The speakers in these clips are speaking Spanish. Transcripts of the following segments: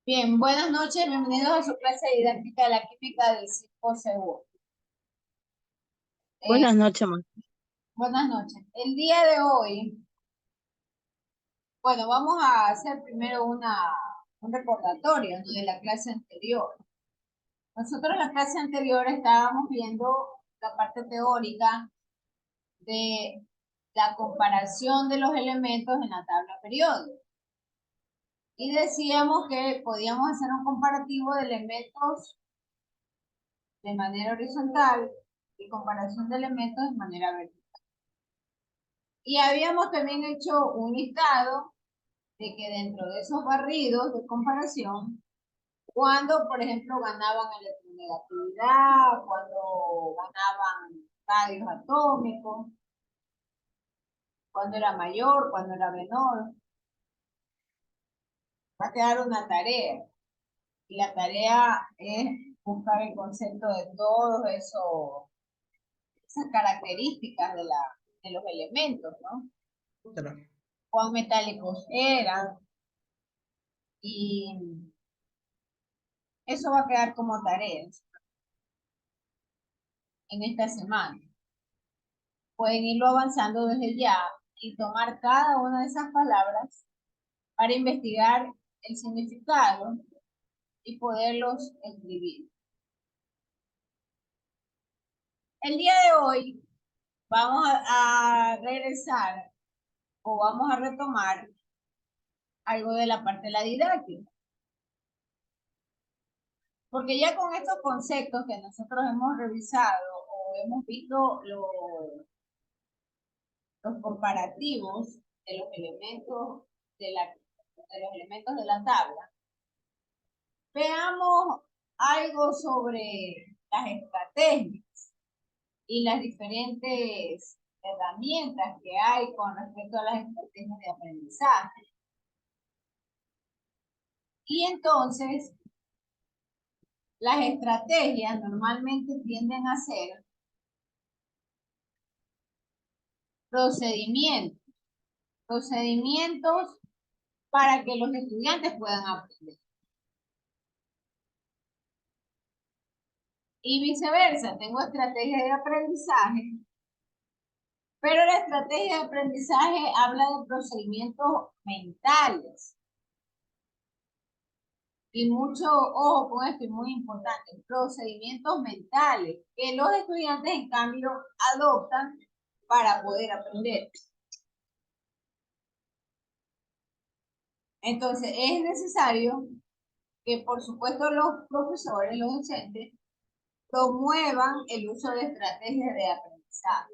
Bien, buenas noches, bienvenidos a su clase de didáctica de la química del ciclo seguro. Eh, Buenas noches, ma. Buenas noches. El día de hoy, bueno, vamos a hacer primero un recordatorio, ¿no?, de la clase anterior. Nosotros en la clase anterior estábamos viendo la parte teórica de la comparación de los elementos en la tabla periódica. Y decíamos que podíamos hacer un comparativo de elementos de manera horizontal y comparación de elementos de manera vertical. Y habíamos también hecho un listado de que dentro de esos barridos de comparación, cuando, por ejemplo, ganaban electronegatividad, cuando ganaban radios atómicos, cuando era mayor, cuando era menor, va a quedar una tarea. Y la tarea es buscar el concepto de todos esas características de los elementos, ¿no? Cuán metálicos eran, y eso va a quedar como tarea en esta semana. Pueden irlo avanzando desde ya y tomar cada una de esas palabras para investigar el significado y poderlos escribir. El día de hoy vamos a regresar o vamos a retomar algo de la parte de la didáctica. Porque ya con estos conceptos que nosotros hemos revisado o hemos visto los comparativos de los elementos de la tabla, veamos algo sobre las estrategias y las diferentes herramientas que hay con respecto a las estrategias de aprendizaje. Y entonces, las estrategias normalmente tienden a ser procedimientos, procedimientos para que los estudiantes puedan aprender. Y viceversa, tengo estrategias de aprendizaje, pero la estrategia de aprendizaje habla de procedimientos mentales. Y mucho ojo con esto, es muy importante, procedimientos mentales que los estudiantes en cambio adoptan para poder aprender. Entonces es necesario que, por supuesto, los profesores, los docentes, promuevan el uso de estrategias de aprendizaje.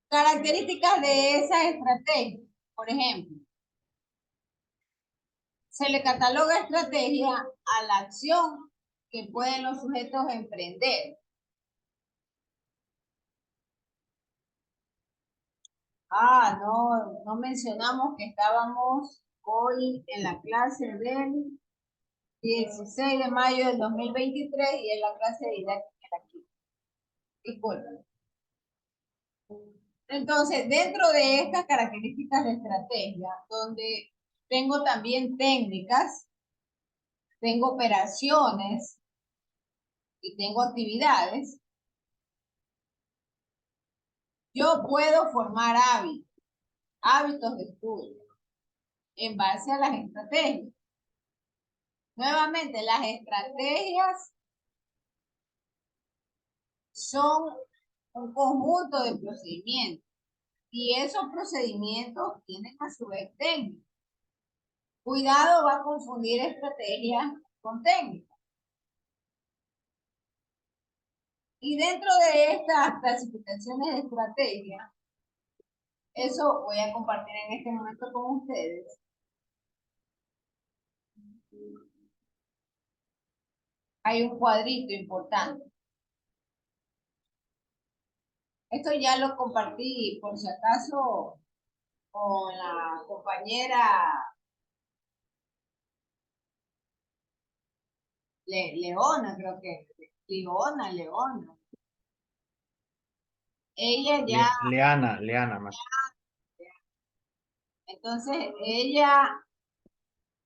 Características de esas estrategias, por ejemplo, se le cataloga estrategia a la acción que pueden los sujetos emprender. No mencionamos que estábamos hoy en la clase del 16 de mayo del 2023 y en la clase de didáctica aquí. Disculpen. Entonces, dentro de estas características de estrategia, donde tengo también técnicas, tengo operaciones y tengo actividades, yo puedo formar hábitos de estudio en base a las estrategias. Nuevamente, las estrategias son un conjunto de procedimientos y esos procedimientos tienen a su vez técnicas. Cuidado, va a confundir estrategia con técnica. Y dentro de estas clasificaciones de estrategia, eso voy a compartir en este momento con ustedes. Hay un cuadrito importante. Esto ya lo compartí por si acaso con la compañera Leona, creo que. Leona. Ella ya, Leana más. entonces ella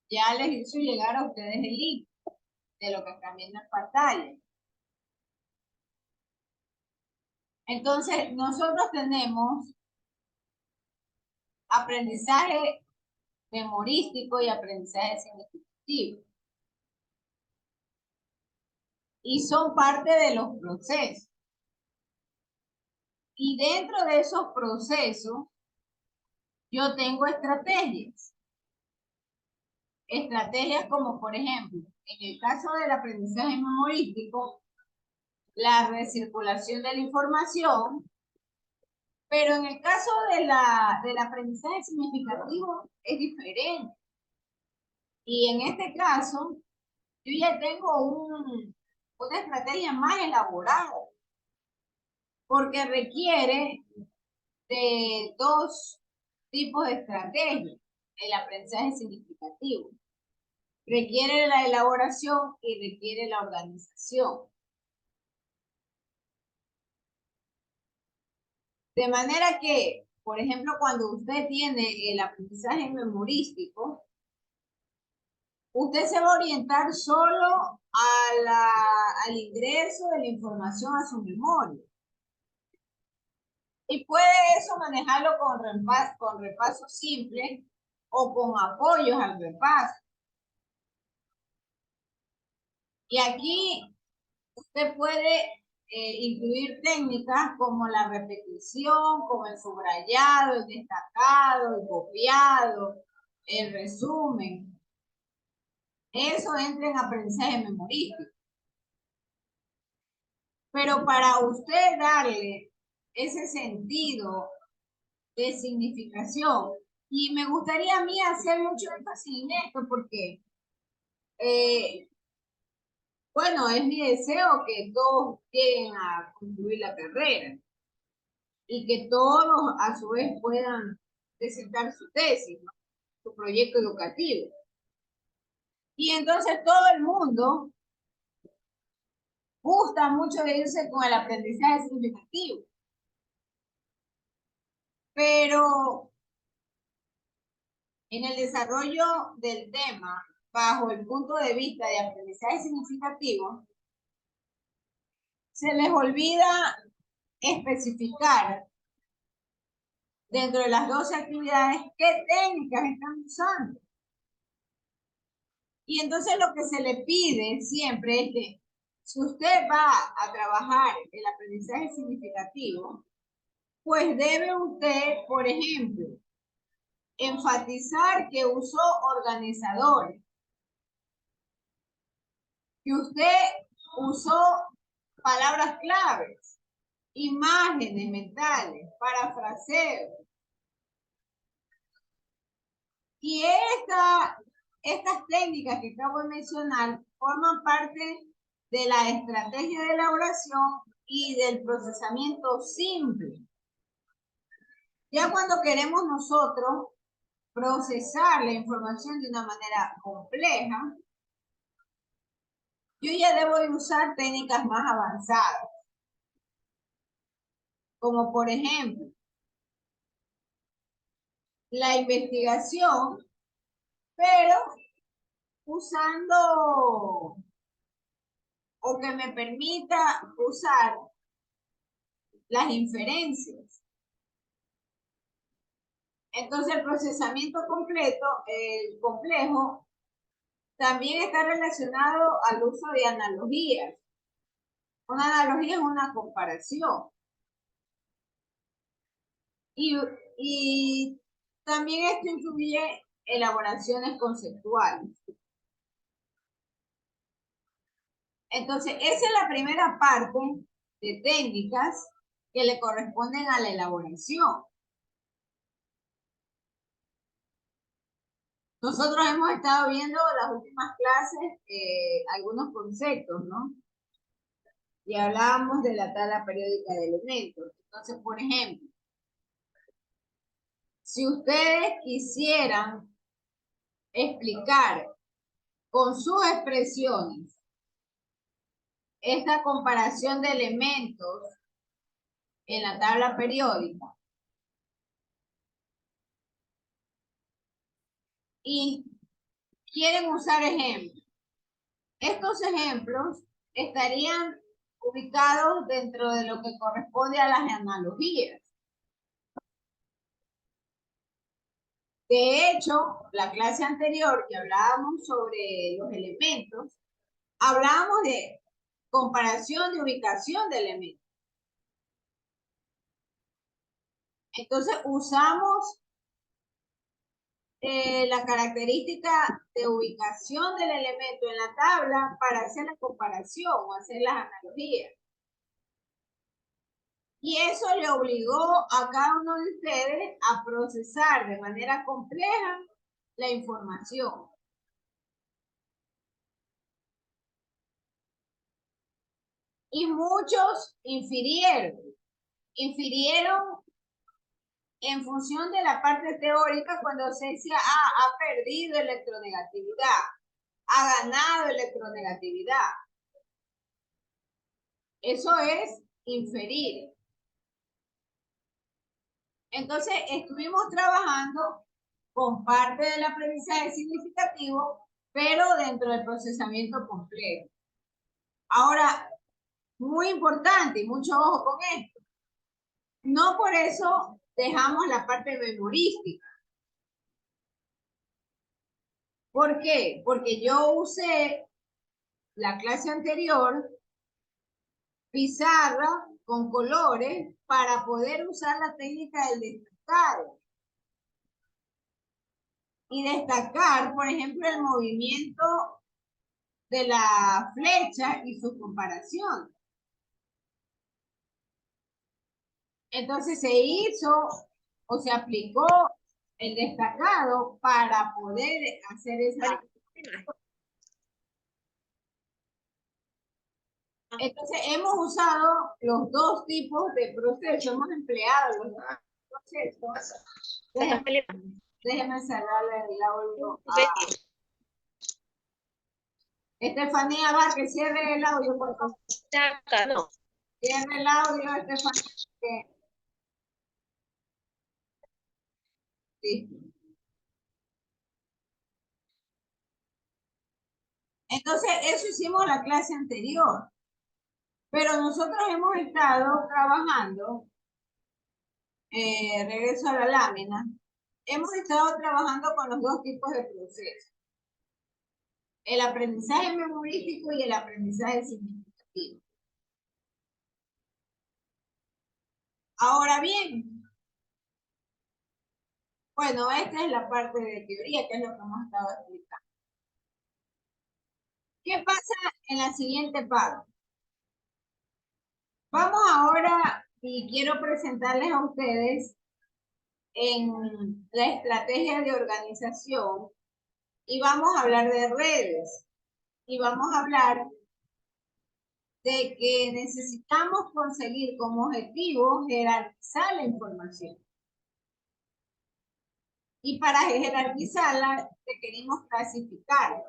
Ya les hizo llegar a ustedes el link de lo que están viendo en pantalla. Entonces, nosotros tenemos aprendizaje memorístico y aprendizaje significativo. Y son parte de los procesos. Y dentro de esos procesos, yo tengo estrategias. Estrategias como, por ejemplo, en el caso del aprendizaje memorístico, la recirculación de la información, pero en el caso del aprendizaje significativo es diferente. Y en este caso, yo ya tengo una estrategia más elaborada, porque requiere de dos tipos de estrategias. El aprendizaje significativo requiere la elaboración y requiere la organización. De manera que, por ejemplo, cuando usted tiene el aprendizaje memorístico, usted se va a orientar solo al ingreso de la información a su memoria. Y puede eso manejarlo con repaso simple o con apoyos al repaso. Y aquí usted puede incluir técnicas como la repetición, como el subrayado, el destacado, el copiado, el resumen. Eso entra en aprendizaje memorístico. Pero para usted darle ese sentido de significación, y me gustaría a mí hacer mucho énfasis en esto porque, bueno, es mi deseo que todos lleguen a concluir la carrera y que todos a su vez puedan presentar su tesis, ¿no? Su proyecto educativo. Y entonces todo el mundo gusta mucho de irse con el aprendizaje significativo. Pero en el desarrollo del tema, bajo el punto de vista de aprendizaje significativo, se les olvida especificar dentro de las 12 actividades qué técnicas están usando. Y entonces lo que se le pide siempre es que si usted va a trabajar el aprendizaje significativo, pues debe usted, por ejemplo, enfatizar que usó organizadores, que usted usó palabras claves, imágenes mentales, parafraseos. Y estas técnicas que acabo de mencionar forman parte de la estrategia de elaboración y del procesamiento simple. Ya cuando queremos nosotros procesar la información de una manera compleja, yo ya debo de usar técnicas más avanzadas, como por ejemplo, la investigación, pero usando o que me permita usar las inferencias. Entonces el procesamiento complejo, también está relacionado al uso de analogías. Una analogía es una comparación. Y también esto incluye elaboraciones conceptuales. Entonces, esa es la primera parte de técnicas que le corresponden a la elaboración. Nosotros hemos estado viendo las últimas clases algunos conceptos, ¿no? Y hablábamos de la tabla periódica de elementos. Entonces, por ejemplo, si ustedes quisieran explicar con sus expresiones esta comparación de elementos en la tabla periódica y quieren usar ejemplos. Estos ejemplos estarían ubicados dentro de lo que corresponde a las analogías. De hecho, la clase anterior que hablábamos sobre los elementos, hablábamos de comparación de ubicación de elementos. Entonces usamos la característica de ubicación del elemento en la tabla para hacer la comparación o hacer las analogías. Y eso le obligó a cada uno de ustedes a procesar de manera compleja la información. Y muchos infirieron en función de la parte teórica cuando se decía, ha perdido electronegatividad, ha ganado electronegatividad. Eso es inferir. Entonces, estuvimos trabajando con parte del aprendizaje significativo, pero dentro del procesamiento complejo. Ahora, muy importante y mucho ojo con esto. No por eso dejamos la parte memorística. ¿Por qué? Porque yo usé la clase anterior pizarra con colores para poder usar la técnica del destacado. Y destacar, por ejemplo, el movimiento de la flecha y su comparación. Entonces se hizo o se aplicó el destacado para poder hacer esa. Entonces hemos usado los dos tipos de procesos, hemos empleado los dos procesos. Déjeme cerrarle el audio. Estefanía, va, que cierre el audio, por favor. No. Cierre el audio, Estefanía. Sí. Entonces, eso hicimos la clase anterior. Pero nosotros hemos estado trabajando, regreso a la lámina, hemos estado trabajando con los dos tipos de procesos. El aprendizaje memorístico y el aprendizaje significativo. Ahora bien, bueno, esta es la parte de teoría, que es lo que hemos estado explicando. ¿Qué pasa en la siguiente parte? Vamos ahora, y quiero presentarles a ustedes en la estrategia de organización, y vamos a hablar de redes, y vamos a hablar de que necesitamos conseguir como objetivo jerarquizar la información. Y para jerarquizarla requerimos clasificarla.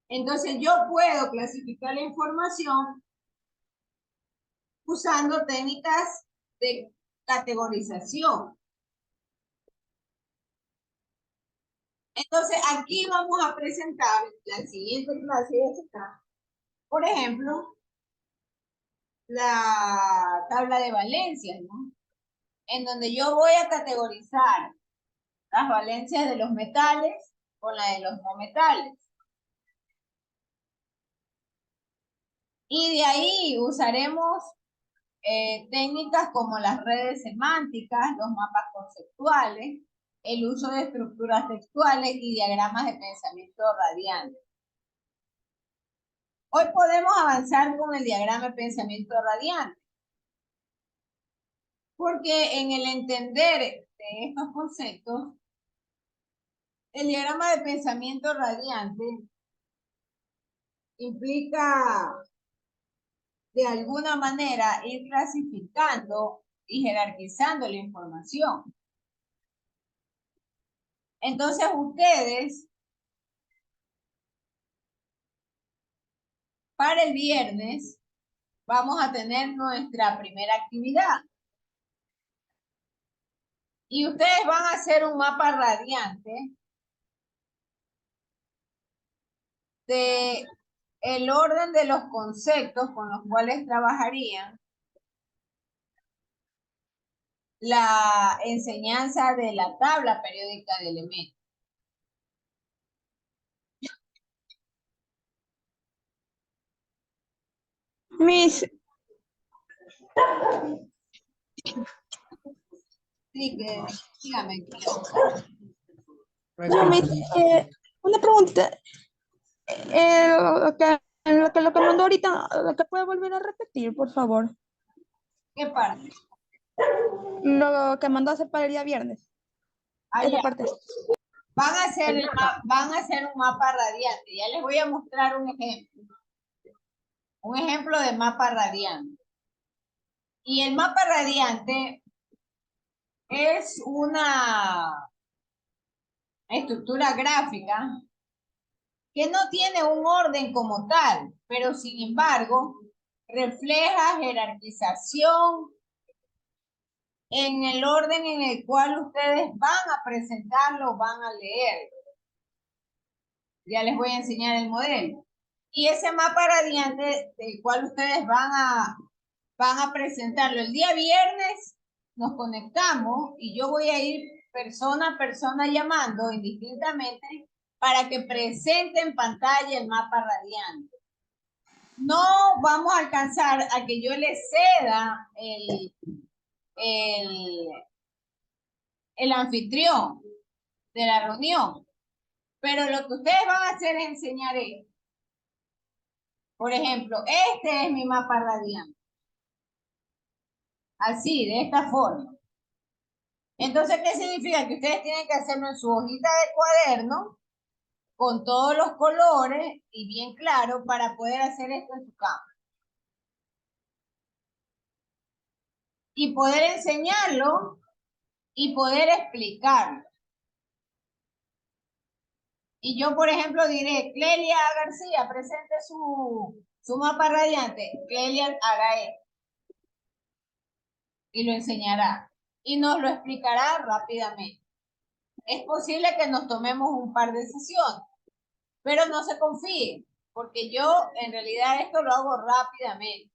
Entonces yo puedo clasificar la información usando técnicas de categorización. Entonces aquí vamos a presentar la siguiente clase de esta. Por ejemplo, la tabla de valencias, ¿no? En donde yo voy a categorizar las valencias de los metales con la de los no metales. Y de ahí usaremos técnicas como las redes semánticas, los mapas conceptuales, el uso de estructuras textuales y diagramas de pensamiento radiante. Hoy podemos avanzar con el diagrama de pensamiento radiante, porque en el entender de estos conceptos, el diagrama de pensamiento radiante implica de alguna manera ir clasificando y jerarquizando la información. Entonces ustedes, para el viernes, vamos a tener nuestra primera actividad. Y ustedes van a hacer un mapa radiante de el orden de los conceptos con los cuales trabajarían la enseñanza de la tabla periódica de elementos. Miss, Sí, dígame. yo, Miss, una pregunta. Lo que mandó ahorita, ¿lo que puede volver a repetir, por favor? ¿Qué parte? Lo que mandó a hacer para el día viernes. Allá. Esa parte. Van a hacer un mapa radiante. Ya les voy a mostrar un ejemplo. Un ejemplo de mapa radiante. Y el mapa radiante es una estructura gráfica que no tiene un orden como tal, pero sin embargo refleja jerarquización en el orden en el cual ustedes van a presentarlo, van a leer. Ya les voy a enseñar el modelo. Y ese mapa radiante del cual ustedes van a presentarlo el día viernes, nos conectamos y yo voy a ir persona a persona llamando indistintamente para que presente en pantalla el mapa radiante. No vamos a alcanzar a que yo les ceda el anfitrión de la reunión, pero lo que ustedes van a hacer es enseñar esto. Por ejemplo, este es mi mapa radiante. Así, de esta forma. Entonces, ¿qué significa? Que ustedes tienen que hacerlo en su hojita de cuaderno, con todos los colores y bien claro para poder hacer esto en su cámara. Y poder enseñarlo y poder explicarlo. Y yo, por ejemplo, diré, Clelia García, presente su mapa radiante. Clelia hará esto. Y lo enseñará. Y nos lo explicará rápidamente. Es posible que nos tomemos un par de sesiones, pero no se confíen, porque yo en realidad esto lo hago rápidamente.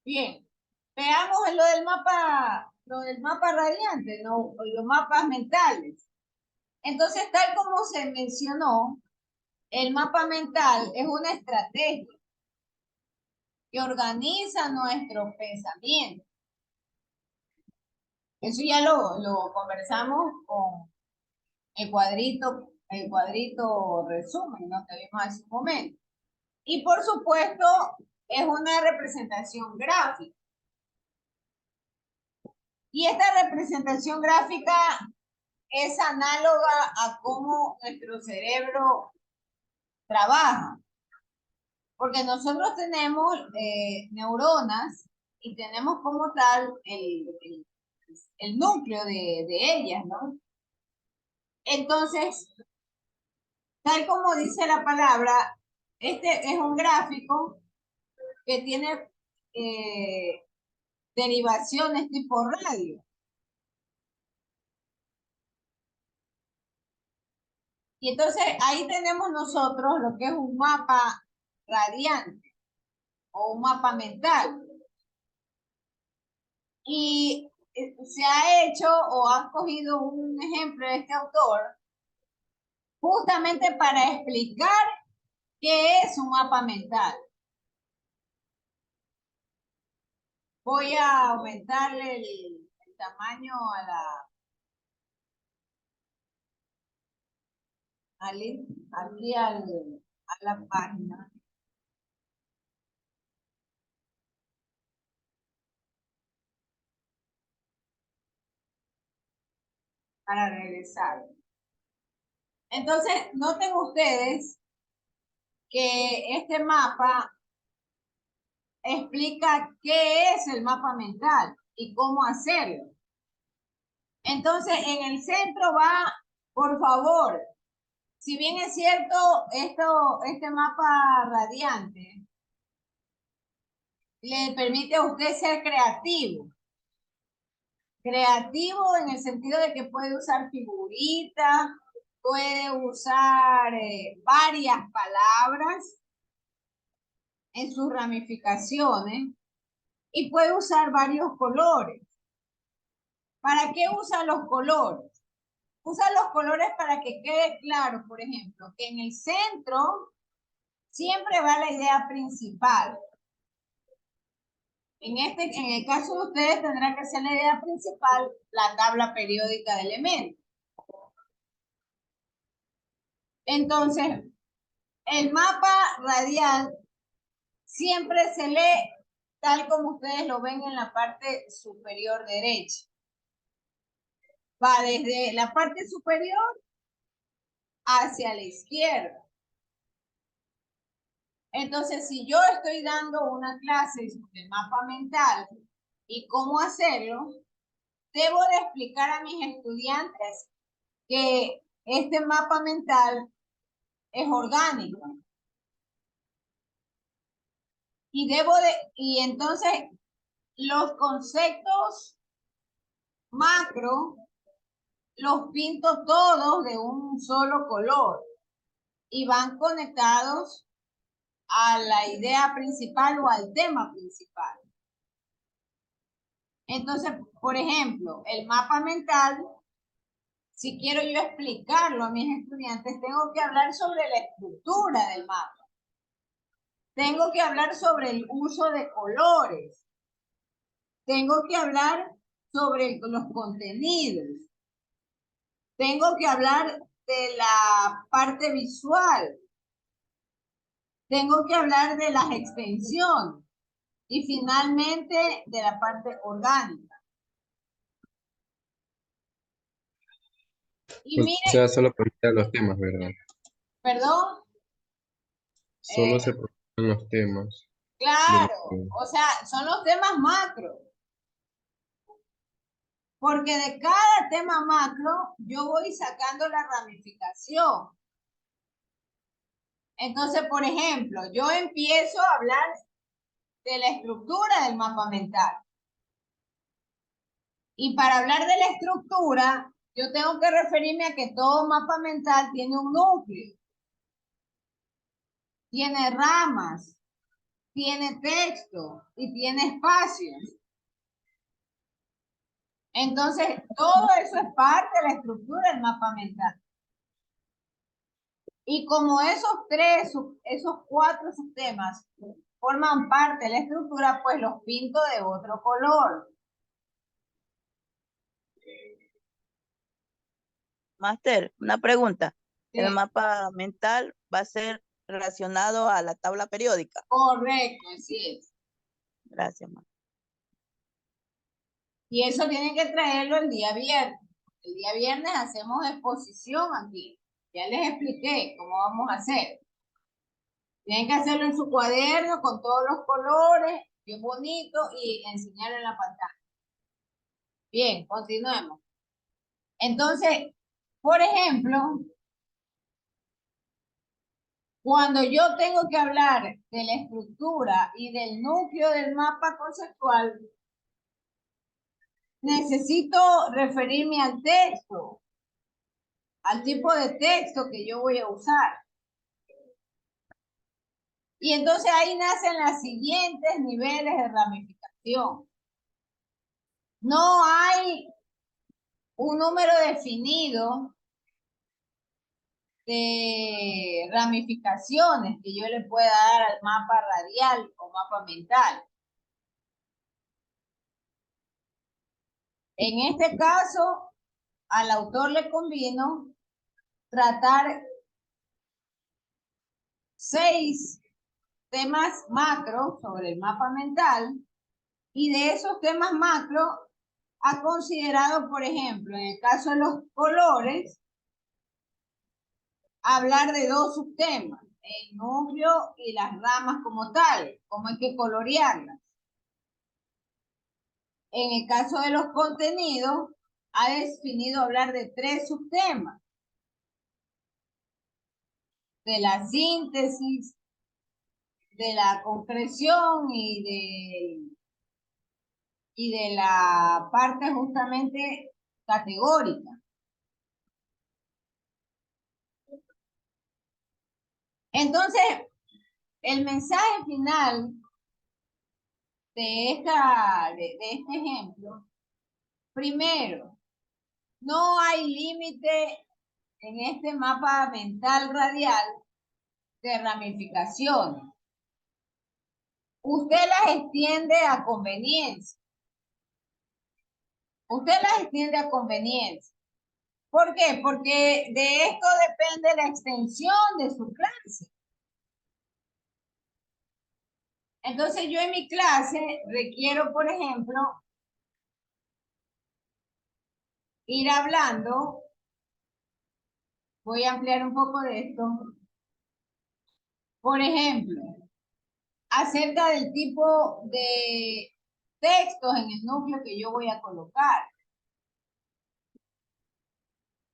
Bien, veamos lo del mapa radiante, ¿no? Los mapas mentales. Entonces, tal como se mencionó, el mapa mental es una estrategia que organiza nuestro pensamiento. Eso ya lo conversamos con el cuadrito resumen, ¿no? Que vimos hace un momento. Y por supuesto, es una representación gráfica. Y esta representación gráfica es análoga a cómo nuestro cerebro trabaja. Porque nosotros tenemos neuronas y tenemos como tal el núcleo de ellas, ¿no? Entonces, tal como dice la palabra, este es un gráfico que tiene derivaciones tipo radio. Y entonces ahí tenemos nosotros lo que es un mapa radiante o un mapa mental. Y se ha hecho o han cogido un ejemplo de este autor justamente para explicar qué es un mapa mental. Voy a aumentarle el tamaño aquí a la página. Para regresar. Entonces, noten ustedes que este mapa explica qué es el mapa mental y cómo hacerlo. Entonces, en el centro va, por favor, si bien es cierto, este mapa radiante le permite a usted ser creativo. Creativo en el sentido de que puede usar figuritas, puede usar varias palabras en sus ramificaciones y puede usar varios colores. ¿Para qué usa los colores? Usa los colores para que quede claro, por ejemplo, que en el centro siempre va la idea principal. En el caso de ustedes tendrá que ser la idea principal, la tabla periódica de elementos. Entonces, el mapa radial siempre se lee tal como ustedes lo ven en la parte superior derecha. Va desde la parte superior hacia la izquierda. Entonces, si yo estoy dando una clase sobre mapa mental y cómo hacerlo, debo de explicar a mis estudiantes que este mapa mental es orgánico. Y entonces los conceptos macro los pinto todos de un solo color y van conectados a la idea principal o al tema principal. Entonces, por ejemplo, el mapa mental, si quiero yo explicarlo a mis estudiantes, tengo que hablar sobre la estructura del mapa. Tengo que hablar sobre el uso de colores. Tengo que hablar sobre los contenidos. Tengo que hablar de la parte visual. Tengo que hablar de las extensiones. Y finalmente de la parte orgánica. Y O mire, sea, solo preguntan los temas, ¿verdad? perdón, Solo se preguntan los temas. claro, o sea, son los temas macro. Porque de cada tema macro yo voy sacando la ramificación. Entonces, por ejemplo, yo empiezo a hablar de la estructura del mapa mental. Y para hablar de la estructura, yo tengo que referirme a que todo mapa mental tiene un núcleo, tiene ramas, tiene texto y tiene espacios. Entonces, todo eso es parte de la estructura del mapa mental. Y como esos cuatro sistemas forman parte de la estructura, pues los pinto de otro color. Máster, una pregunta. Sí. ¿El mapa mental va a ser relacionado a la tabla periódica? Correcto, así es. Gracias, máster. Y eso tienen que traerlo el día viernes. El día viernes hacemos exposición aquí. Ya les expliqué cómo vamos a hacer. Tienen que hacerlo en su cuaderno con todos los colores, bien bonito, y enseñarlo en la pantalla. Bien, continuemos. Entonces, por ejemplo, cuando yo tengo que hablar de la estructura y del núcleo del mapa conceptual, necesito referirme al texto, al tipo de texto que yo voy a usar. Y entonces ahí nacen los siguientes niveles de ramificación. No hay un número definido de ramificaciones que yo le pueda dar al mapa radial o mapa mental. En este caso, al autor le convino tratar 6 temas macro sobre el mapa mental, y de esos temas macro ha considerado, por ejemplo, en el caso de los colores, hablar de 2 subtemas, el núcleo y las ramas como tal, cómo hay que colorearlas. En el caso de los contenidos, ha definido hablar de 3 subtemas, de la síntesis, de la concreción y de la parte justamente categórica. Entonces, el mensaje final de este ejemplo, primero, no hay límite en este mapa mental radial de ramificaciones. Usted las extiende a conveniencia. Usted las extiende a conveniencia. ¿Por qué? Porque de esto depende la extensión de su clase. Entonces yo en mi clase requiero, por ejemplo, ir hablando. Voy a ampliar un poco de esto. Por ejemplo, acerca del tipo de textos en el núcleo que yo voy a colocar.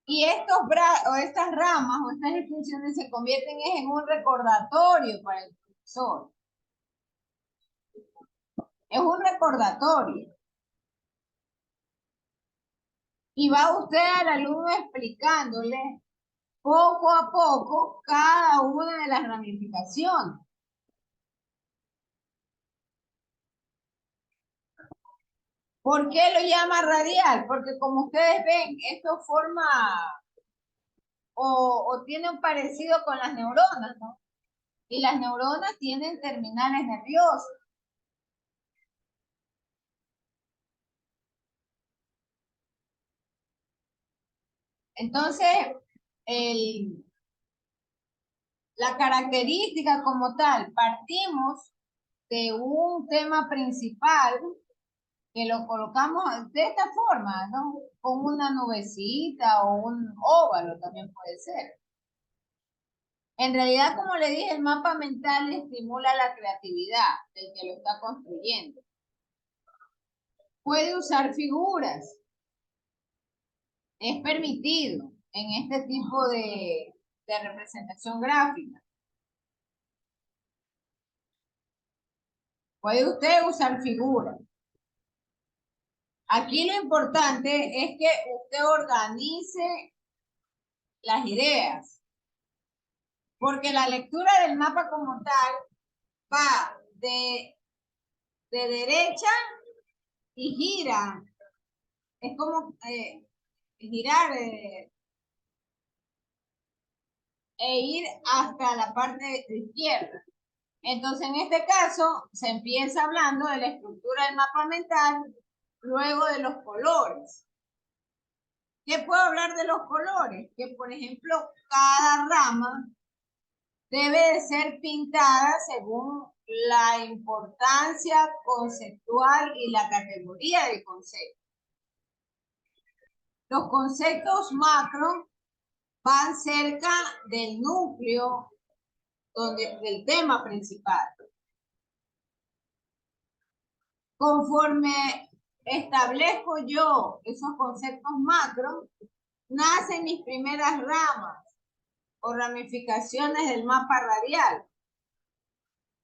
Y estas ramas o estas extensiones se convierten en un recordatorio para el profesor. Es un recordatorio. Y va usted al alumno explicándole poco a poco cada una de las ramificaciones. ¿Por qué lo llama radial? Porque como ustedes ven, esto forma o tiene un parecido con las neuronas, ¿no? Y las neuronas tienen terminales nerviosas. Entonces, la característica como tal, partimos de un tema principal que lo colocamos de esta forma, ¿no? Con una nubecita o un óvalo también puede ser. En realidad, como le dije, el mapa mental estimula la creatividad del que lo está construyendo. Puede usar figuras. Es permitido en este tipo de representación gráfica. Puede usted usar figuras. Aquí lo importante es que usted organice las ideas. Porque la lectura del mapa como tal va de derecha y gira. Es como girar e ir hasta la parte izquierda. Entonces, en este caso, se empieza hablando de la estructura del mapa mental, luego de los colores. ¿Qué puedo hablar de los colores? Que, por ejemplo, cada rama debe de ser pintada según la importancia conceptual y la categoría del concepto. Los conceptos macro van cerca del núcleo del tema principal. Conforme establezco yo esos conceptos macro, nacen mis primeras ramas o ramificaciones del mapa radial.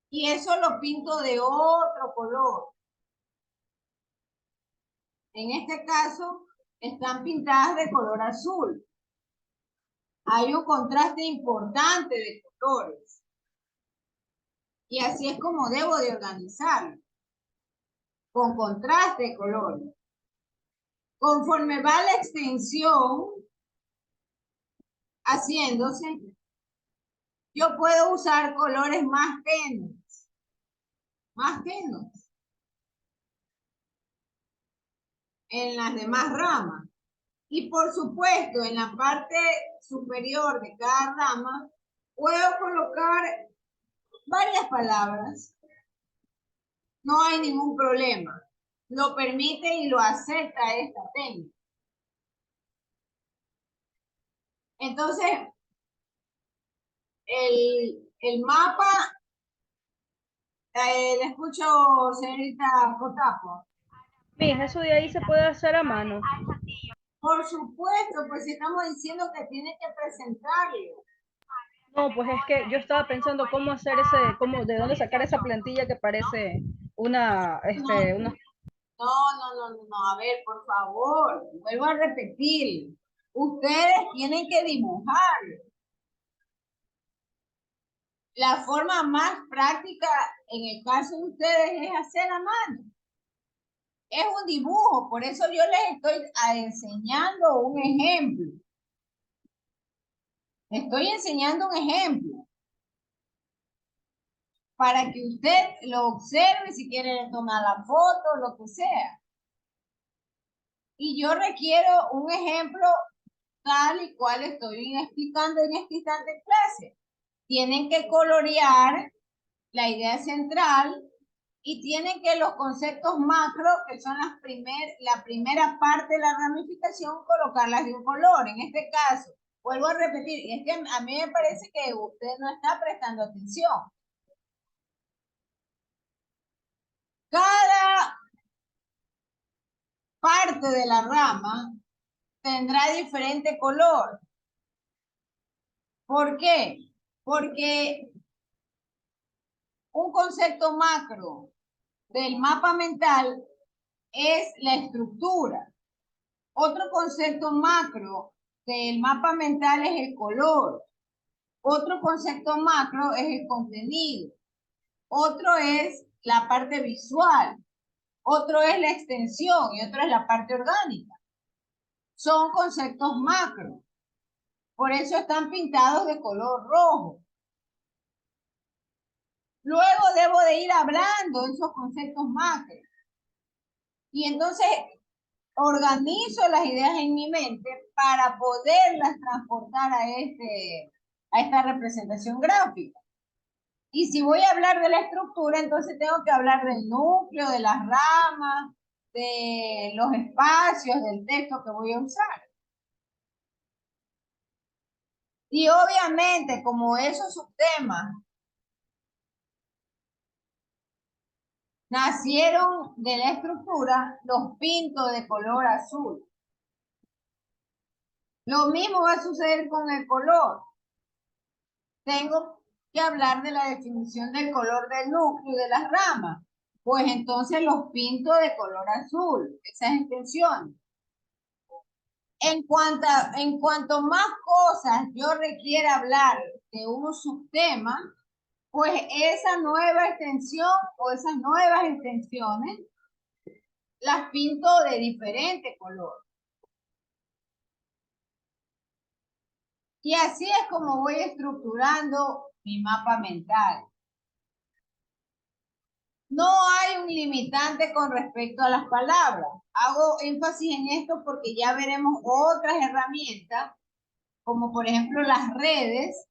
Y eso lo pinto de otro color. En este caso, están pintadas de color azul. Hay un contraste importante de colores. Y así es como debo de organizarlo. Con contraste de colores. Conforme va la extensión haciéndose, yo puedo usar colores más tenues. Más tenues. En las demás ramas. Y por supuesto, en la parte superior de cada rama, puedo colocar varias palabras. No hay ningún problema. Lo permite y lo acepta esta técnica. Entonces, el mapa, le escucho, señorita Cotapo. Mija, eso de ahí se puede hacer a mano. Por supuesto, pues estamos diciendo que tiene que presentarlo. No, pues es que yo estaba pensando cómo hacer de dónde sacar esa plantilla que parece una. No, a ver, por favor, vuelvo a repetir. Ustedes tienen que dibujar. la forma más práctica en el caso de ustedes es hacer a mano. Es un dibujo, por eso yo les estoy enseñando un ejemplo. Estoy enseñando un ejemplo para que usted lo observe, si quiere tomar la foto, lo que sea. Y yo requiero un ejemplo tal y cual estoy explicando en este instante de clase. Tienen que colorear la idea central y tienen que los conceptos macro, que son la primera parte de la ramificación, colocarlas de un color. En este caso, vuelvo a repetir, es que a mí me parece que usted no está prestando atención. Cada parte de la rama tendrá diferente color. ¿Por qué? Porque un concepto macro del mapa mental es la estructura. Otro concepto macro del mapa mental es el color. Otro concepto macro es el contenido. Otro es la parte visual. Otro es la extensión y otro es la parte orgánica. Son conceptos macro. Por eso están pintados de color rojo. Luego debo de ir hablando de esos conceptos macro. Y entonces organizo las ideas en mi mente para poderlas transportar a esta representación gráfica. Y si voy a hablar de la estructura, entonces tengo que hablar del núcleo, de las ramas, de los espacios, del texto que voy a usar. Y obviamente, como esos subtemas nacieron de la estructura, los pinto de color azul. Lo mismo va a suceder con el color. Tengo que hablar de la definición del color del núcleo y de las ramas. Pues entonces los pinto de color azul, esas extensiones. En cuanto más cosas yo requiera hablar de un subtema, pues esa nueva extensión o esas nuevas extensiones las pinto de diferente color. Y así es como voy estructurando mi mapa mental. No hay un limitante con respecto a las palabras. Hago énfasis en esto porque ya veremos otras herramientas, como por ejemplo las redes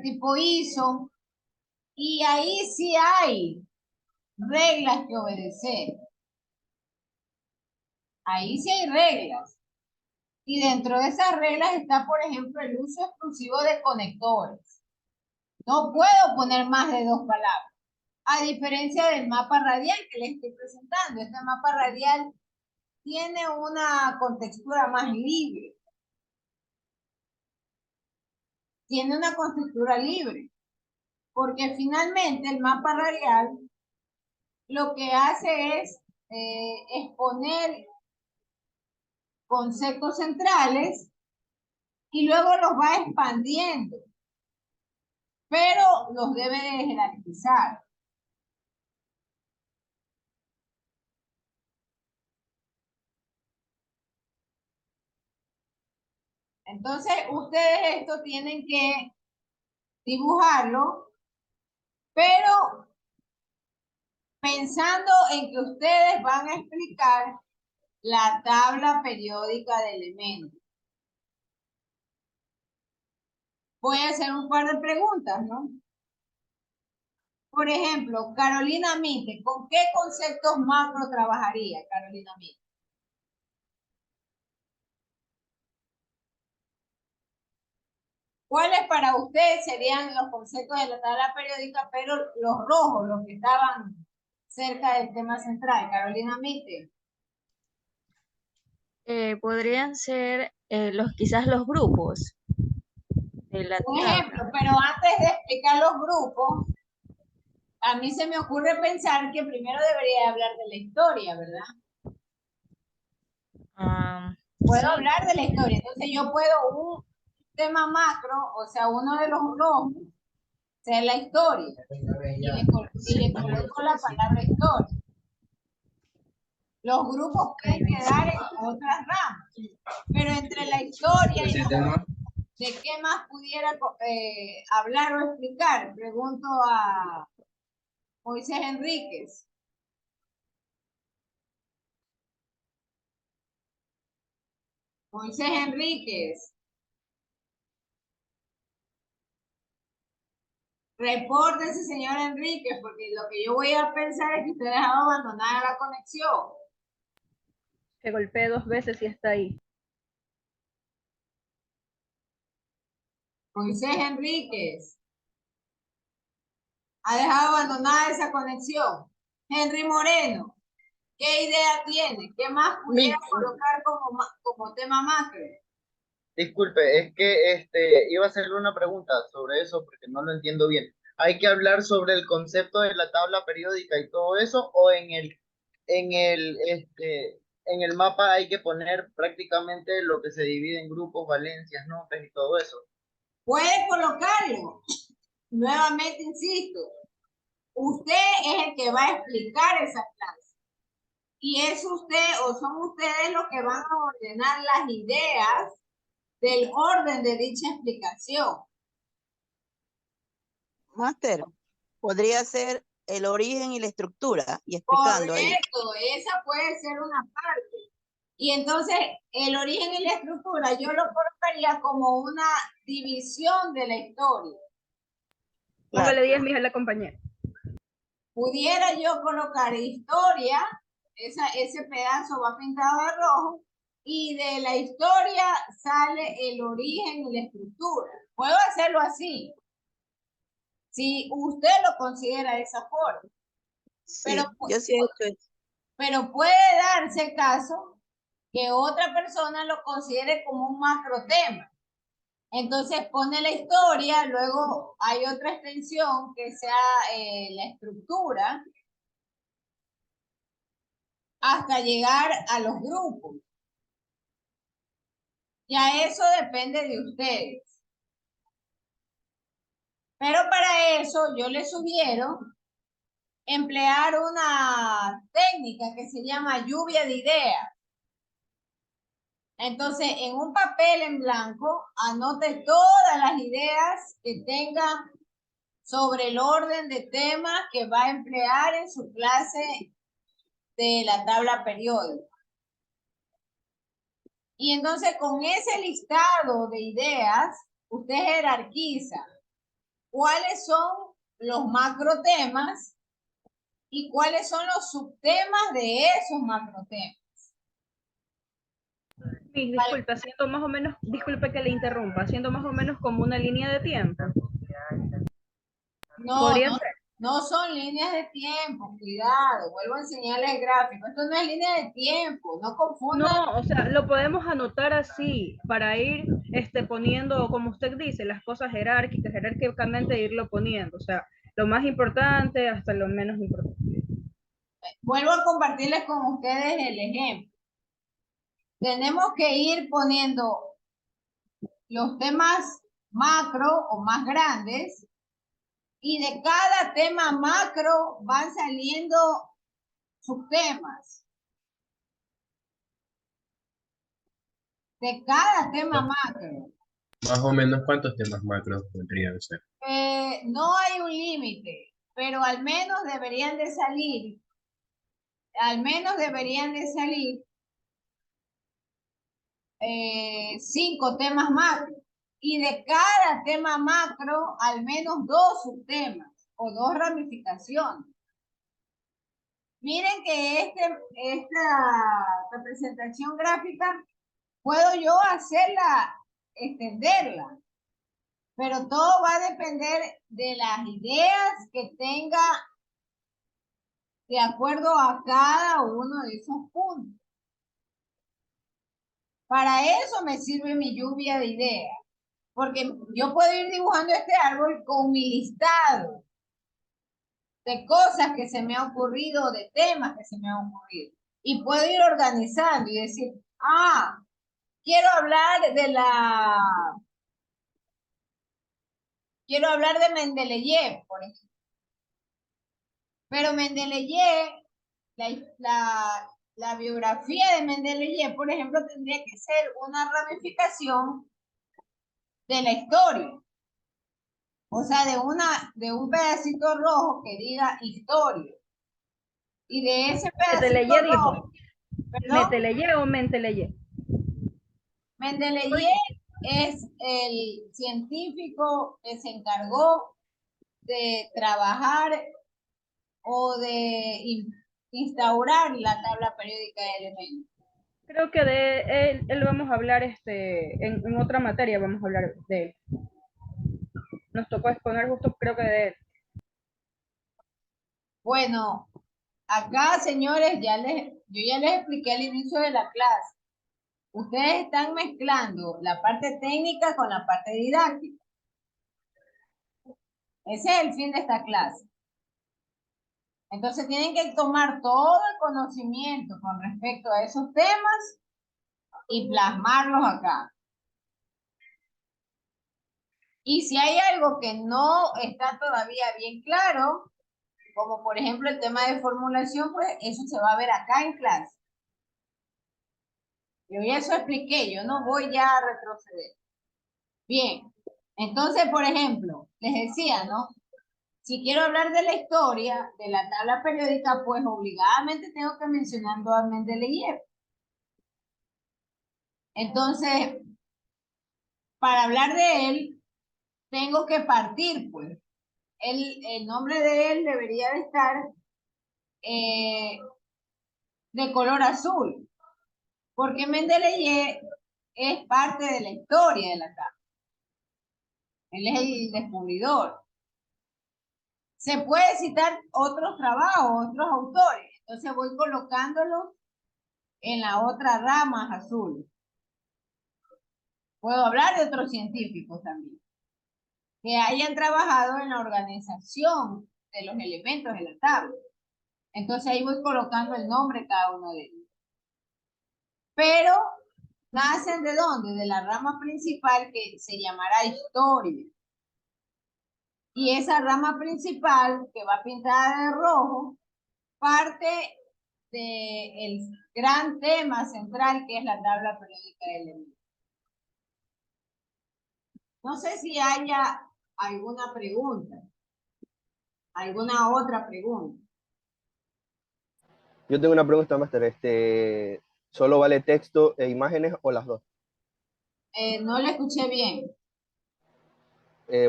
tipo ISO, y ahí sí hay reglas que obedecer. Ahí sí hay reglas. Y dentro de esas reglas está, por ejemplo, el uso exclusivo de conectores. No puedo poner más de 2 palabras. A diferencia del mapa radial que les estoy presentando. Este mapa radial tiene una contextura más libre. Tiene una contextura libre. Porque finalmente el mapa radial lo que hace es exponer conceptos centrales y luego los va expandiendo, pero los debe de jerarquizar. Entonces, ustedes esto tienen que dibujarlo, pero pensando en que ustedes van a explicar la tabla periódica de elementos. Voy a hacer un par de preguntas, ¿no? Por ejemplo, Carolina Mite, ¿con qué conceptos macro trabajaría Carolina Mite? ¿Cuáles para ustedes serían los conceptos de la tabla periódica, pero los rojos, los que estaban cerca del tema central? Carolina Mite. Podrían ser quizás los grupos de la Un tabla. ejemplo, pero antes de explicar los grupos, a mí se me ocurre pensar que primero debería hablar de la historia, ¿verdad? Ah, Puedo sí. hablar de la historia, entonces yo puedo tema macro, o sea, uno de los rojos, sea la historia. Y le coloco la palabra historia. Los grupos pueden quedar en otras ramas, pero entre la historia y de qué más pudiera hablar o explicar, pregunto a Moisés Enríquez. Moisés Enríquez. Repórtese, señor Enríquez, porque lo que yo voy a pensar es que usted ha dejado abandonada la conexión. Que golpee 2 veces y está ahí. Moisés Enríquez. Ha dejado abandonada esa conexión. Henry Moreno. ¿Qué idea tiene? ¿Qué más pudiera colocar como tema macro? Disculpe, es que iba a hacerle una pregunta sobre eso porque no lo entiendo bien. ¿Hay que hablar sobre el concepto de la tabla periódica y todo eso o en el mapa hay que poner prácticamente lo que se divide en grupos, valencias, notas y todo eso? Puede colocarlo. Nuevamente insisto, usted es el que va a explicar esa clase. Y es usted o son ustedes los que van a ordenar las ideas del orden de dicha explicación. Máster, podría ser el origen y la estructura y explicando ahí. Correcto, esa puede ser una parte. Y entonces el origen y la estructura yo lo colocaría como una división de la historia. Póngale 10, mija, la compañera. Pudiera yo colocar historia, ese pedazo va pintado de rojo, y de la historia sale el origen y la estructura. Puedo hacerlo así, si usted lo considera de esa forma. Sí, Pero, yo sí he hecho eso. pero puede darse el caso que otra persona lo considere como un macro tema. Entonces pone la historia, luego hay otra extensión que sea la estructura, hasta llegar a los grupos. Ya eso depende de ustedes. Pero para eso yo les sugiero emplear una técnica que se llama lluvia de ideas. Entonces, en un papel en blanco, anote todas las ideas que tenga sobre el orden de temas que va a emplear en su clase de la tabla periódica. Y entonces, con ese listado de ideas, usted jerarquiza cuáles son los macrotemas y cuáles son los subtemas de esos macrotemas. Sí, disculpe, haciendo más o menos, disculpe que le interrumpa, haciendo más o menos como una línea de tiempo. No son líneas de tiempo, cuidado, vuelvo a enseñarles el gráfico. Esto no es línea de tiempo, no confundan. No, o sea, lo podemos anotar así para ir poniendo, como usted dice, las cosas jerárquicamente irlo poniendo, o sea, lo más importante hasta lo menos importante. Vuelvo a compartirles con ustedes el ejemplo. Tenemos que ir poniendo los temas macro o más grandes y de cada tema macro van saliendo subtemas. De cada tema macro. Más o menos, ¿cuántos temas macros podrían ser? No hay un límite, pero al menos deberían de salir 5 temas macro. Y de cada tema macro, al menos 2 subtemas o 2 ramificaciones. Miren que esta representación gráfica puedo yo extenderla, pero todo va a depender de las ideas que tenga de acuerdo a cada uno de esos puntos. Para eso me sirve mi lluvia de ideas, porque yo puedo ir dibujando este árbol con mi listado de cosas que se me han ocurrido, de temas que se me han ocurrido. Y puedo ir organizando y decir, quiero hablar de la quiero hablar de Mendeleev, por ejemplo. Pero Mendeleev, la biografía de Mendeleev, por ejemplo, tendría que ser una ramificación de la historia. O sea, de un pedacito rojo que diga historia. Y de ese pedacito Meteleye dijo. rojo, ¿perdón? ¿Meteleye o Menteleye? Mendeleev es el científico que se encargó de trabajar o de instaurar la tabla periódica de elementos. Creo que de él vamos a hablar en otra materia, vamos a hablar de él. Nos tocó exponer justo, creo que de él. Bueno, acá, señores, yo ya les expliqué al inicio de la clase. Ustedes están mezclando la parte técnica con la parte didáctica. Ese es el fin de esta clase. Entonces tienen que tomar todo el conocimiento con respecto a esos temas y plasmarlos acá. Y si hay algo que no está todavía bien claro, como por ejemplo el tema de formulación, pues eso se va a ver acá en clase. Yo ya eso expliqué, yo no voy ya a retroceder. Bien, entonces, por ejemplo, les decía, ¿no? Si quiero hablar de la historia de la tabla periódica, pues obligadamente tengo que mencionar a Mendeleev. Entonces, para hablar de él, tengo que partir, pues. El nombre de él debería de estar de color azul, porque Mendeleev es parte de la historia de la tabla. Él es el descubridor. Se puede citar otros trabajos, otros autores, entonces voy colocándolos en la otra rama azul. Puedo hablar de otros científicos también, que hayan trabajado en la organización de los elementos de la tabla. Entonces ahí voy colocando el nombre de cada uno de ellos. Pero, ¿nacen de dónde? De la rama principal que se llamará historia. Y esa rama principal, que va pintada de rojo, parte del gran tema central que es la tabla periódica de elementos. No sé si haya alguna pregunta, alguna otra pregunta. Yo tengo una pregunta, Máster. ¿Solo vale texto e imágenes o las dos? No le escuché bien.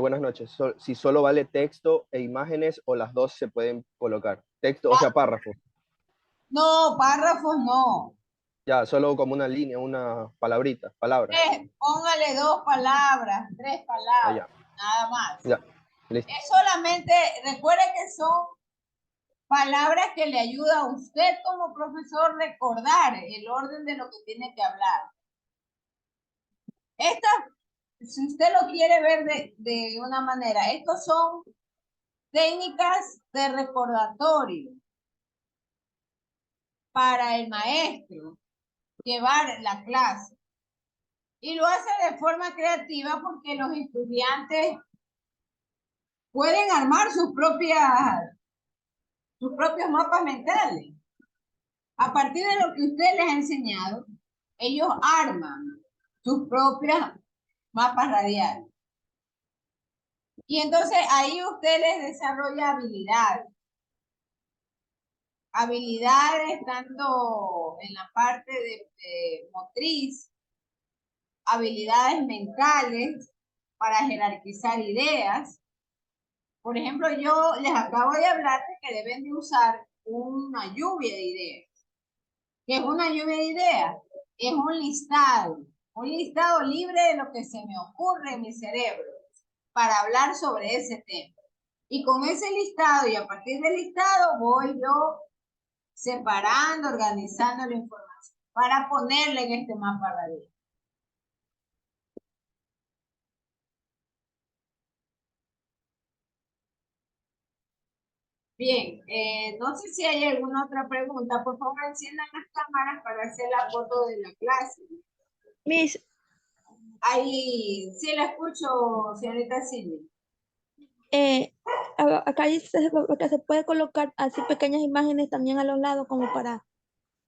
Buenas noches. Si solo vale texto e imágenes o las dos se pueden colocar. Texto, o sea, párrafo. No, párrafos no. Ya, solo como una línea, una palabrita, palabras. Póngale 2 palabras, 3 palabras, nada más. Ya, listo. Es solamente, recuerde que son palabras que le ayuda a usted como profesor recordar el orden de lo que tiene que hablar. Si usted lo quiere ver de una manera, estos son técnicas de recordatorio para el maestro llevar la clase. Y lo hace de forma creativa porque los estudiantes pueden armar sus propios mapas mentales. A partir de lo que usted les ha enseñado, ellos arman sus propios mapas radiales. Y entonces ahí usted les desarrolla habilidades. Habilidades tanto en la parte de motriz, habilidades mentales para jerarquizar ideas. Por ejemplo, yo les acabo de hablar de que deben de usar una lluvia de ideas. ¿Qué es una lluvia de ideas? Es un listado libre de lo que se me ocurre en mi cerebro para hablar sobre ese tema. Y con ese listado y a partir del listado voy yo separando, organizando la información para ponerle en este mapa radial. Bien, no sé si hay alguna otra pregunta. Por favor, enciendan las cámaras para hacer la foto de la clase. Miss, Ahí, sí la escucho, señorita Silvia. eh, acá dice que se puede colocar así pequeñas imágenes también a los lados como para hacer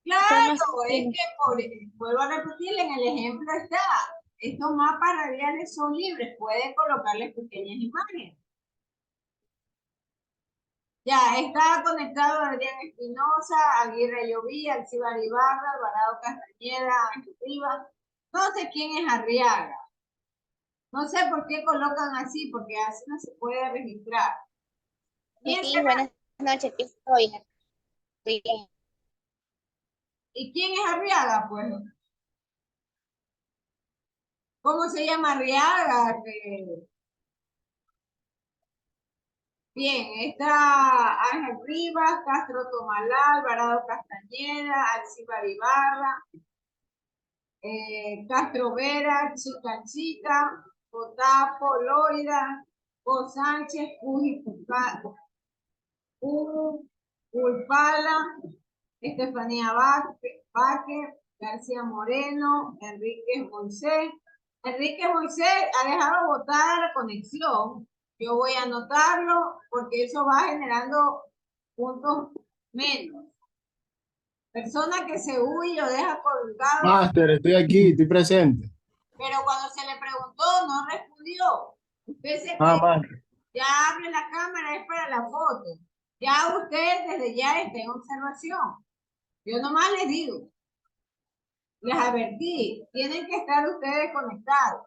Claro, más es sencillo. que vuelvo a repetir, en el ejemplo está, estos mapas radiales son libres, pueden colocarles pequeñas imágenes. Ya, está conectado Adrián Espinosa, Aguirre Llovía, Alcibar Ibarra, Alvarado Castañeda, Ángel Rivas. No sé quién es Arriaga. No sé por qué colocan así, porque así no se puede registrar. ¿Quién Sí, será? buenas noches, aquí estoy. Bien. ¿Y quién es Arriaga? Pues, ¿cómo se llama Arriaga? Bien, está Ángel Rivas, Castro Tomalá, Alvarado Castañeda, Alcibar Ibarra, Castro Vera, Chica Chica, Potapo, Loida, O Sánchez, Puji Pulpala, Estefanía Vázquez, García Moreno, Enrique Moisés. Enrique Moisés ha dejado botada la conexión. Yo voy a anotarlo porque eso va generando puntos menos. Persona que se huye o deja colgado, Máster, estoy aquí, estoy presente. pero cuando se le preguntó no respondió. Usted se Ah, que máster. ya abre la cámara, es para la foto. Ya usted desde ya está en observación. Yo nomás les digo, les advertí, tienen que estar ustedes conectados.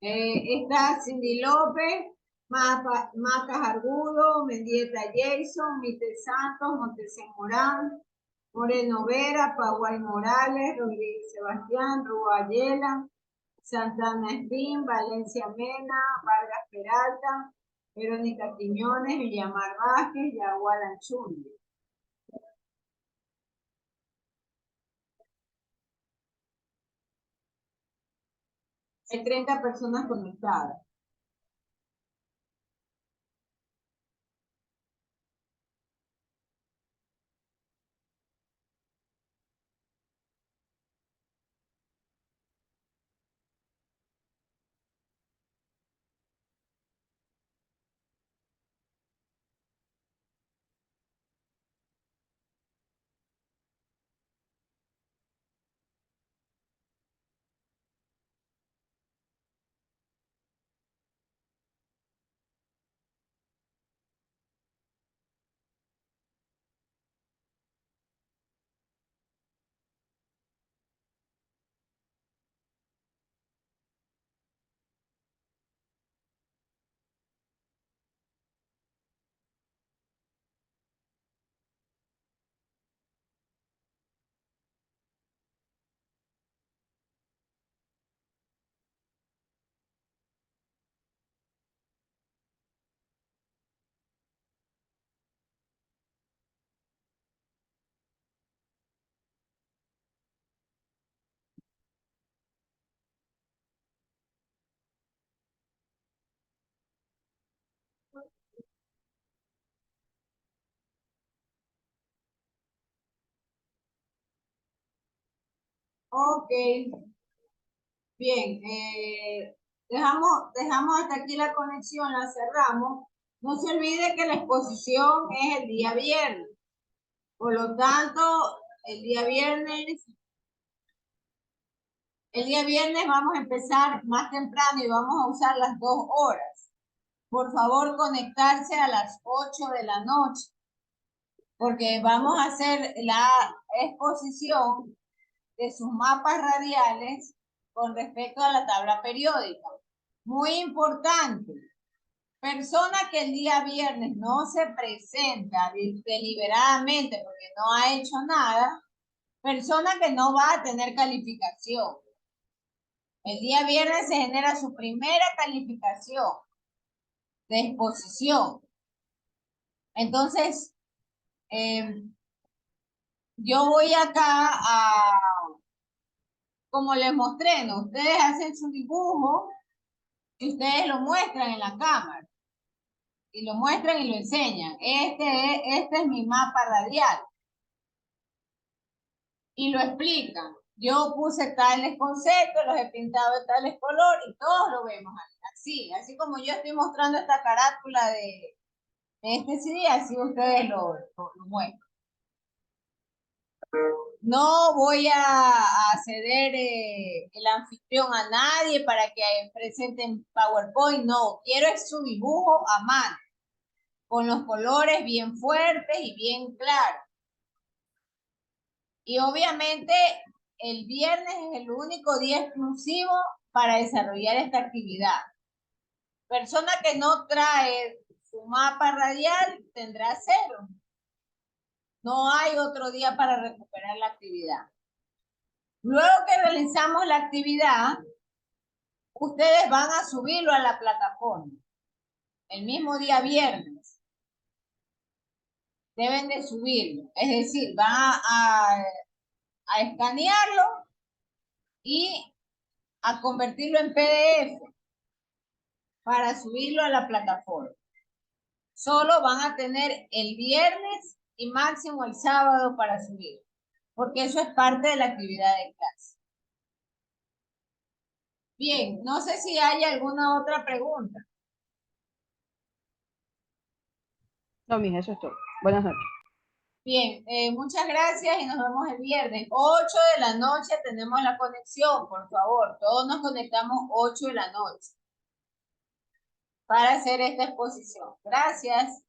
Está Cindy López, Maca Argudo, Mendieta Jason, Mite Santos, Montesen Morán, Moreno Vera, Paguay Morales, Rodríguez Sebastián, Rubayela, Santana Espín, Valencia Mena, Vargas Peralta, Verónica Quiñones, Villamar Vázquez, Yagual Anchuli. Hay 30 personas conectadas. Ok, bien. Dejamos hasta aquí la conexión, la cerramos. No se olvide que la exposición es el día viernes. Por lo tanto, el día viernes vamos a empezar más temprano y vamos a usar las 2 horas. Por favor, conectarse a las 8 de la noche, porque vamos a hacer la exposición de sus mapas radiales con respecto a la tabla periódica. Muy importante, persona que el día viernes no se presenta deliberadamente porque no ha hecho nada, persona que no va a tener calificación. El día viernes se genera su primera calificación de exposición. Entonces, yo voy acá como les mostré, ¿no? Ustedes hacen su dibujo y ustedes lo muestran en la cámara. Y lo muestran y lo enseñan. Este es mi mapa radial. Y lo explican. Yo puse tales conceptos, los he pintado de tales colores y todos lo vemos así como yo estoy mostrando esta carátula de este CD, así ustedes lo muestran. No voy a ceder el anfitrión a nadie para que presenten PowerPoint, no, quiero es su dibujo a mano, con los colores bien fuertes y bien claros. Y obviamente el viernes es el único día exclusivo para desarrollar esta actividad. Persona que no trae su mapa radial tendrá 0. No hay otro día para recuperar la actividad. Luego que realizamos la actividad, ustedes van a subirlo a la plataforma. El mismo día viernes. Deben de subirlo. Es decir, van a escanearlo y a convertirlo en PDF para subirlo a la plataforma. Solo van a tener el viernes y máximo el sábado para subir, porque eso es parte de la actividad de clase. Bien, no sé si hay alguna otra pregunta. No, mija, eso es todo. Buenas noches. Bien, muchas gracias y nos vemos el viernes. 8 de la noche tenemos la conexión, por favor. Todos nos conectamos 8 de la noche para hacer esta exposición. Gracias.